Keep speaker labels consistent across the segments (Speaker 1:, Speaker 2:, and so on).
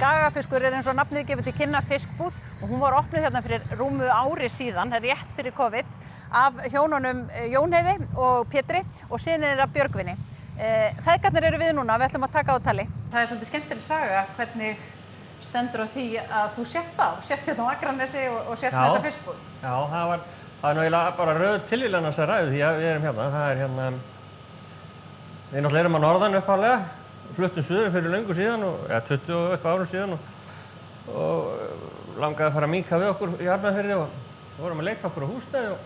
Speaker 1: Skagafiskur eins og nafnið gefur til kynna fiskbúð og hún var opnuð hérna fyrir rúmu ári síðan, rétt fyrir COVID, af hjónunum Jónheiði og Pétri og syni þeirra Björgvini. Feðgarnir eru við núna, við ætlum að taka á tali. Það svolítið skemmtileg saga hvernig stendur á því að þú sért hérna á Akranesi og sért með þessa fiskbúð.
Speaker 2: Já, það er nú eiginlega bara röð tilvílan að ræðu því að við erum hérna. Það er hérna, við náttúrulega erum að norðan upphaflega, fluttum suður fyrir löngu síðan, eða 20 og eitthvað árum síðan og langaði að fara að minnka við okkur í Arnarfirði og vorum að leita okkur á húsnæði og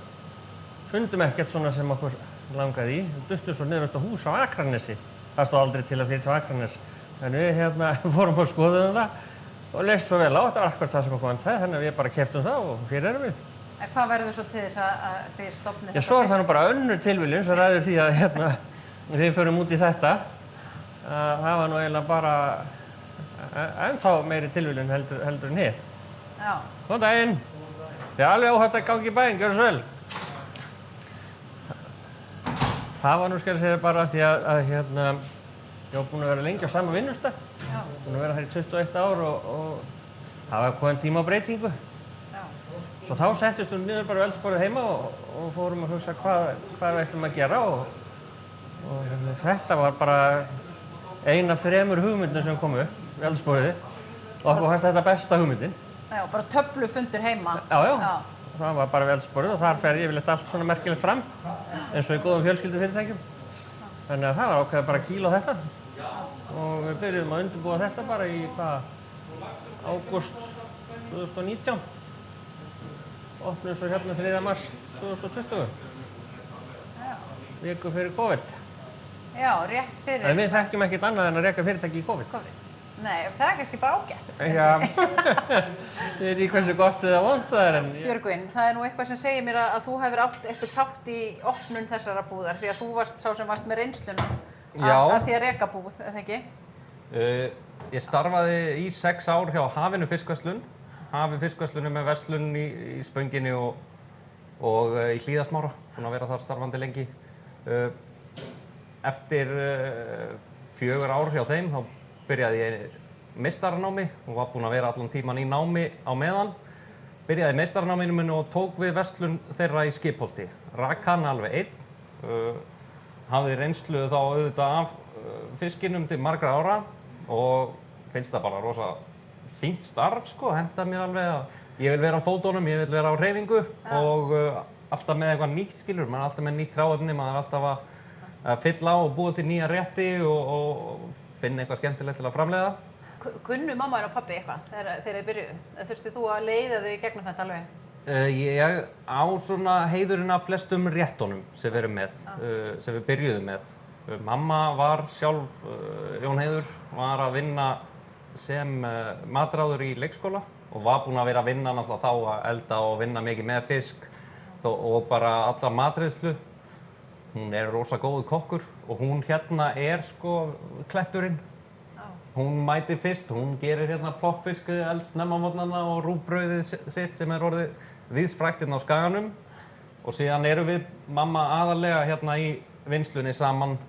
Speaker 2: fundum ekkert svona sem okkur langaði í. Við duttum svo niður þetta hús á Akranesi. Það stóð aldrei til að flytja á Akranes. En við hérna fórum og skoðuðum það og leist svo vel á. Þetta var akkurat það sem okkur vantaði, þannig að við bara keyptum það og hér erum við.
Speaker 1: En hvað verður svo til þess að þið stofnið
Speaker 2: þetta? Já, svo er það nú bara önnur tilviljun sem ræður því að hérna, við förum út í þetta. Það var nú eiginlega bara ennþá meiri tilviljun heldur en hér.
Speaker 1: Já.
Speaker 2: Góðan daginn. Þið er alveg óhætt að ganga í bæinn, gjörðu svo vel. Það var nú skal ég segja bara því að hérna, ég var búinn að vera lengi á sama vinnustað. Búinn að vera þar í 21 ár og það var kominn tíma á breytingu. Svo þá settist við niður bara eldborðið heima og fórum að hugsa hvað við ættum að gera og þetta var bara ein af 3 hugmyndum sem komu upp við eldborðið og okkur fannst þetta besta hugmyndin.
Speaker 1: Já, bara töflufundur heima.
Speaker 2: Já. Það var bara við eldborðið og þar fer yfirleitt allt svona merkilegt fram eins og í góðum fjölskyldufyrirtækjum. Þannig að það var ákveðið bara að kýla á þetta og við byrjuðum að undirbúa þetta bara í ágúst 2019. Opnum svo hérna 3. mars 2020. Viku fyrir COVID.
Speaker 1: Já, rétt fyrir.
Speaker 2: En við þekkjum ekkert annað en að reka fyrirtæki í COVID.
Speaker 1: Nei, það er kannski bara ágætt.
Speaker 2: Já, ég veit ekki hversu gott eða vont það er en...
Speaker 1: Björgvin, það er nú eitthvað sem segir mér að þú hefur átt eitthvað þátt í opnun þessara búðar því að þú varst sá sem varst með reynsluna af því að reka búð, eða ekki?
Speaker 3: Ég starfaði í 6 ár hjá Hafinu fiskverslun. Hafi fiskverslunum með verslun í Spönginni og í Hlíðasmára. Búinn að vera þar starfandi lengi. Eftir 4 ár hjá þeim þá byrjaði ég meistaranámi og var búinn að vera allan tíman í námi á meðan. Byrjaði í meistaranáminu minu og tók við verslun þeirra í Skipholti. Rak hann alveg einn. Hafði reynslu þá auðvitað af fiskinum til margra ára og finnst það bara rosa fínt starf sko, henda mér alveg að ég vil vera á fótunum, ég vil vera á hreyfingu og alltaf með eitthvað nýtt skilur, maður er alltaf með nýtt hráefni, maður er alltaf að fylla á og búa til nýja rétti og finna eitthvað skemmtilegt til að framleiða.
Speaker 1: Kunnu mamma og pabbi eitthvað þegar þið byrjuðu? Þurftu þú að leiða þau í gegnum þetta alveg?
Speaker 3: Ég á svona heiðurinn af flestum réttunum sem við erum með, sem við byrjuðum með. Mamma var sjálf, Jónheiður, var að vinna sem matráður í leikskóla og var búinn að vera að vinna náttúrulega þá að elda og vinna mikið með fisk og bara alla matreiðslu. Hún er rosa góður kokkur og hún hérna er sko kletturinn. Hún mætir fyrst, hún gerir hérna plokkfisk eldsnemma á morgnana og rúgbrauðið sitt sem er orðið víðsfrægt hérna á Skaganum. Og síðan erum við mamma aðallega hérna í vinnslunni saman.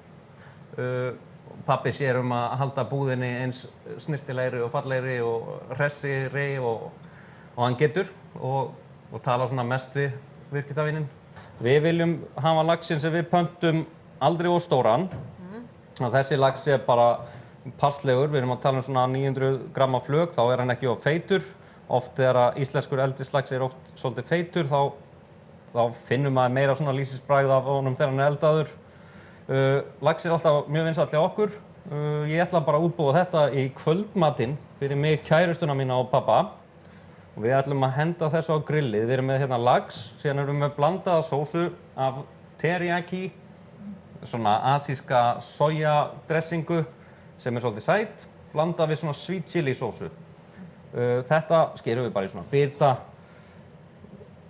Speaker 3: Pabbi sér um að halda búðinni eins snyrtilegri og fallegri og hressiri og hann getur og tala svona mest við viðskiptavininn. Við viljum hafa laxinn sem við pöntum aldrei of stóran. Þessi lax er bara passlegur, við erum að tala um svona 900 gramma flök, þá er hann ekki of feitur. Oft þegar íslenskur eldislax er oft svolítið feitur, þá finnum maður meira svona lýsisbragð af honum þegar hann er eldaður. Lax er alltaf mjög vinsæll hjá okkur. Ég ætla bara að útbúa þetta í kvöldmatinn fyrir mig, kærustuna mína og pappa. Og við ætlum að henda þessu á grillið. Við erum með hérna lax, síðan erum við með blandaða sósu af teriyaki, svona asíska sojadressingu sem er svolítið sæt, blandað við svona sweet chili sósu. Þetta skerum við bara í svona bita.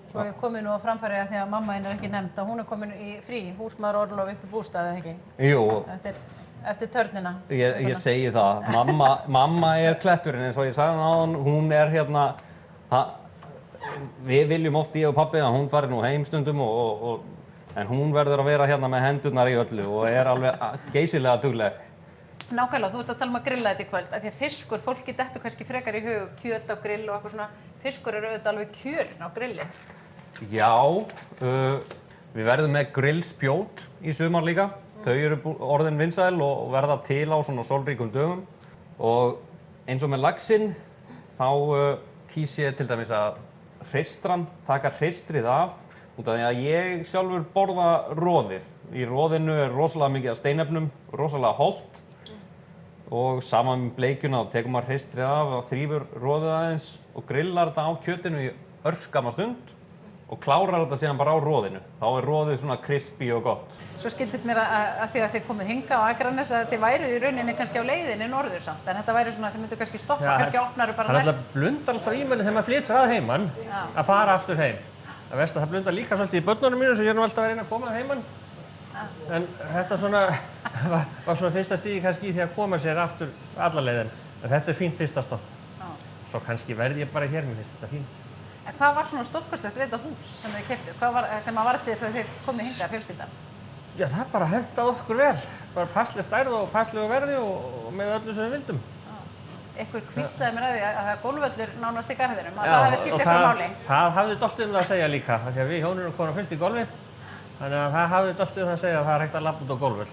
Speaker 1: Svo ég komið nú á framfæri að því að mamma er ekki nefnd að hún er komin í frí, húsmæðraorlof upp í bústað, eða ekki?
Speaker 3: Jú.
Speaker 1: Eftir törnina.
Speaker 3: Ég segi það. Mamma er kletturinn eins og ég sagði áðan, hún er hérna, við viljum oft ég og pabbi að hún fari nú heim stundum en hún verður að vera hérna með hendurnar í öllu og er alveg geysilega dugleg.
Speaker 1: Nákvæmlega, þú ert að tala að grilla þetta í kvöld, af því að fiskur, fólki dettur kannski frekar í hug, kjöt á grill og eitthvað svona, fiskur eru auðvitað alveg kjörinn á grillin.
Speaker 3: Já, við verðum með grillspjót í sumar líka. Þau eru orðin vinsæl og verða til á svona sólríkum dögum. Og eins og með laxinn, þá kýs ég til dæmis að hreistra hann, taka hreistrið af, út af því að ég sjálfur borða roðið. Í roðinu er rosalega mikið af steinefnum, rosalega hollt. Og saman með bleikjuna þá tekur maður hreistrið af og þrífur roðið aðeins og grillar þetta á kjötinu í örskamma stund og klárar þetta síðan bara á roðinu. Þá er roðið svona crispy og gott.
Speaker 1: Svo skildist mér að því að þið komið hingað á Akranes að þið væruð í rauninni kannski á leiðinni norður samt, en þetta væri svona að þið myndu kannski stoppa, kannski opnaru bara næst.
Speaker 2: Það blundar alltaf í manni þegar maður flytur að heiman að fara aftur heim. Það verst að það blundar líka svolítið í börnunum mínu sem ég er nú alltaf að reyna að koma að heiman. En þetta svona var svona fyrsta stígi kannski í því að koma sér aftur alla leiðin. En þetta er fínt fyrsta stopp. Svo kannski verð ég bara hér, mér finnst þetta fínt.
Speaker 1: En hvað var svona stórkostlegt við þetta hús sem þið keyptuð? Hvað var sem að var til þess að þið komið hingað fjölskyldan?
Speaker 2: Já, það bara hentaði okkur vel. Bara passleg stærð og passlegu verði og með öllu sem við vildum.
Speaker 1: Ykkur hvíslaði mér að því að það er gólfvöllur nánast í garðinum, að það hefði skipt ykkur máli.
Speaker 2: Það hafði dálítið að segja líka, því að við hjónin erum komin fyrst í golfi. Þannig að það hafði dálítið að segja að það er hægt að labba út á gólfvöll.